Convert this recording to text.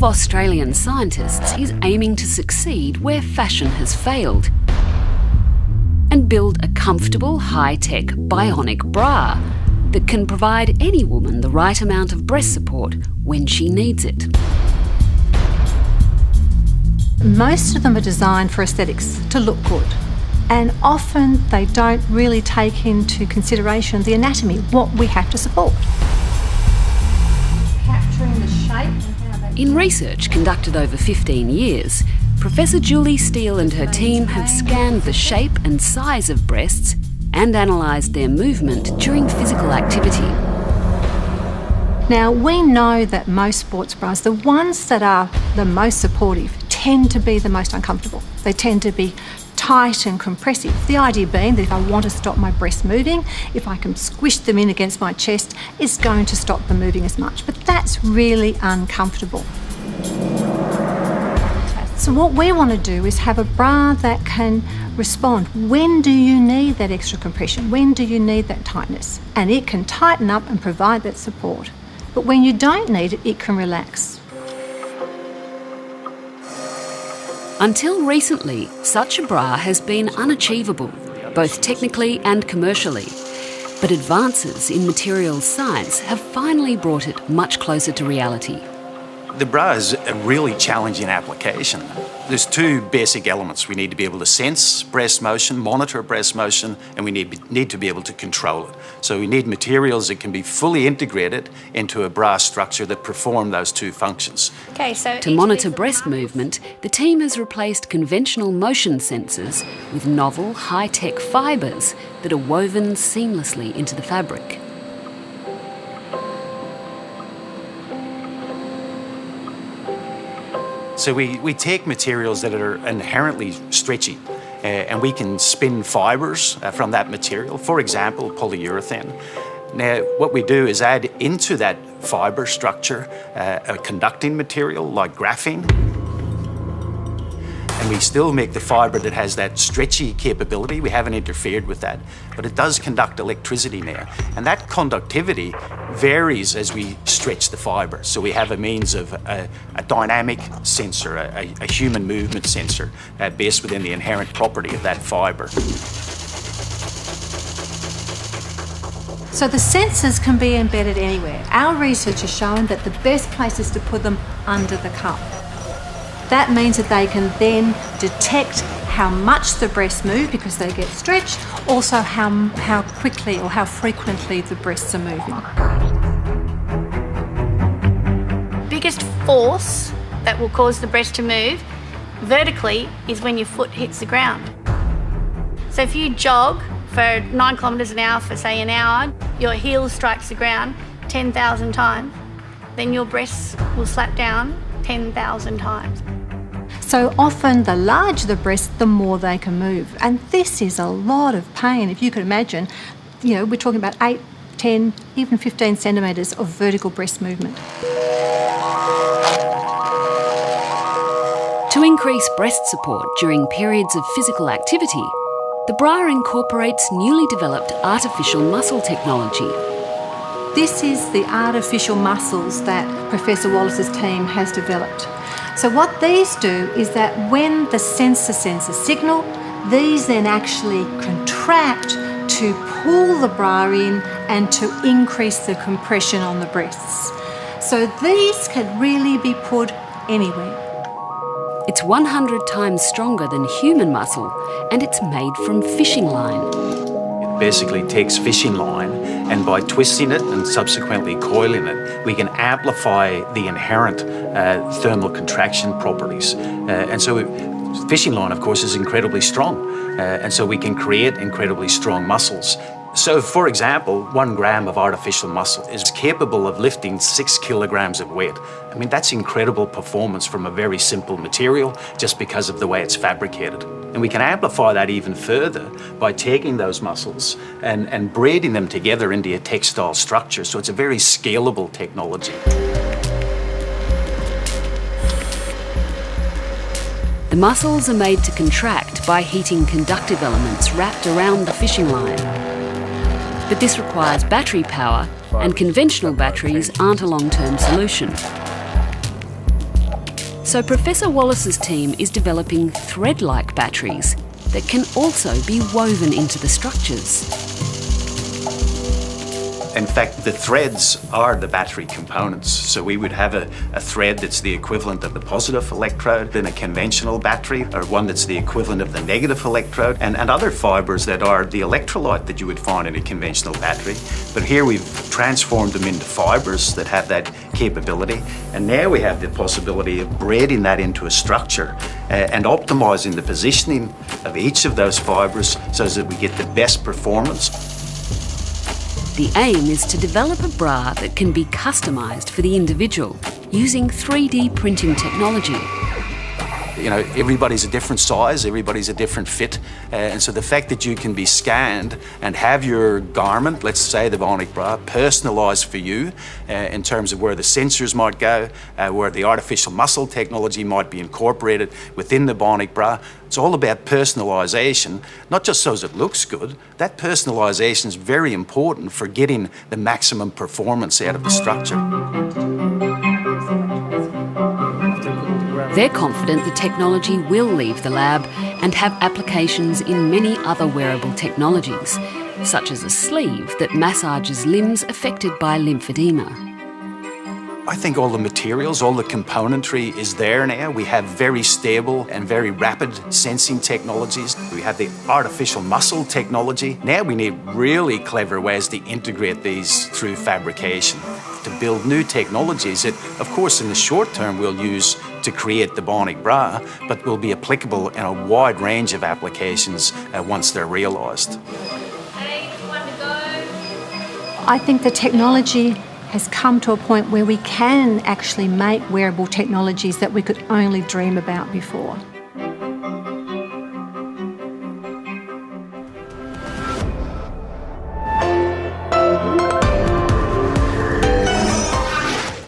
of Australian scientists is aiming to succeed where fashion has failed and build a comfortable, high-tech bionic bra that can provide any woman the right amount of breast support when she needs it. Most of them are designed for aesthetics, to look good. And often they don't really take into consideration the anatomy, what we have to support. Capturing the shape and how that... In research conducted over 15 years, Professor Julie Steele and her team have scanned the shape and size of breasts and analysed their movement during physical activity. Now, we know that most sports bras, the ones that are the most supportive, tend to be the most uncomfortable. They tend to be tight and compressive. The idea being that if I want to stop my breasts moving, if I can squish them in against my chest, it's going to stop them moving as much. But that's really uncomfortable. So what we want to do is have a bra that can respond. When do you need that extra compression? When do you need that tightness? And it can tighten up and provide that support. But when you don't need it, it can relax. Until recently, such a bra has been unachievable, both technically and commercially. But advances in materials science have finally brought it much closer to reality. The bra is a really challenging application. There's two basic elements. We need to be able to sense breast motion, monitor breast motion, and we need to be able to control it. So we need materials that can be fully integrated into a bra structure that perform those two functions. To monitor breast movement, the team has replaced conventional motion sensors with novel, high-tech fibres that are woven seamlessly into the fabric. So we take materials that are inherently stretchy and we can spin fibres from that material, for example, polyurethane. Now, what we do is add into that fibre structure a conducting material like graphene. And we still make the fibre that has that stretchy capability. We haven't interfered with that, but it does conduct electricity now. And that conductivity varies as we stretch the fibre. So we have a means of a dynamic sensor, a human movement sensor based within the inherent property of that fibre. So the sensors can be embedded anywhere. Our research has shown that the best place is to put them under the cup. That means that they can then detect how much the breasts move because they get stretched, also how quickly or how frequently the breasts are moving. Biggest force that will cause the breast to move vertically is when your foot hits the ground. So if you jog for 9 kilometres an hour for say an hour, your heel strikes the ground 10,000 times, then your breasts will slap down 10,000 times. So often the larger the breast, the more they can move. And this is a lot of pain. If you could imagine, we're talking about 8, 10, even 15 centimetres of vertical breast movement. To increase breast support during periods of physical activity, the bra incorporates newly developed artificial muscle technology. This is the artificial muscles that Professor Wallace's team has developed. So what these do is that when the sensor sends a signal, these then actually contract to pull the bra in and to increase the compression on the breasts. So these can really be put anywhere. It's 100 times stronger than human muscle, and it's made from fishing line. It basically takes fishing line, and by twisting it and subsequently coiling it, we can amplify the inherent thermal contraction properties. And so fishing line, of course, is incredibly strong. And so we can create incredibly strong muscles. So, for example, 1 gram of artificial muscle is capable of lifting 6 kilograms of weight. I mean, that's incredible performance from a very simple material just because of the way it's fabricated. And we can amplify that even further by taking those muscles and braiding them together into a textile structure. So it's a very scalable technology. The muscles are made to contract by heating conductive elements wrapped around the fishing line. But this requires battery power, and conventional batteries aren't a long-term solution. So Professor Wallace's team is developing thread-like batteries that can also be woven into the structures. In fact, the threads are the battery components. So we would have a thread that's the equivalent of the positive electrode in a conventional battery, or one that's the equivalent of the negative electrode, and other fibres that are the electrolyte that you would find in a conventional battery. But here we've transformed them into fibres that have that capability, and now we have the possibility of braiding that into a structure and optimising the positioning of each of those fibres so that we get the best performance. The aim is to develop a bra that can be customised for the individual using 3D printing technology. You know, everybody's a different size, everybody's a different fit, and so the fact that you can be scanned and have your garment, let's say the Bionic Bra, personalised for you in terms of where the sensors might go, where the artificial muscle technology might be incorporated within the Bionic Bra. It's all about personalisation, not just so as it looks good. That personalisation is very important for getting the maximum performance out of the structure. They're confident the technology will leave the lab and have applications in many other wearable technologies, such as a sleeve that massages limbs affected by lymphedema. I think all the materials, all the componentry is there now. We have very stable and very rapid sensing technologies. We have the artificial muscle technology. Now we need really clever ways to integrate these through fabrication, to build new technologies that, of course, in the short term we'll use to create the Bionic Bra, but will be applicable in a wide range of applications once they're realised. I think the technology has come to a point where we can actually make wearable technologies that we could only dream about before.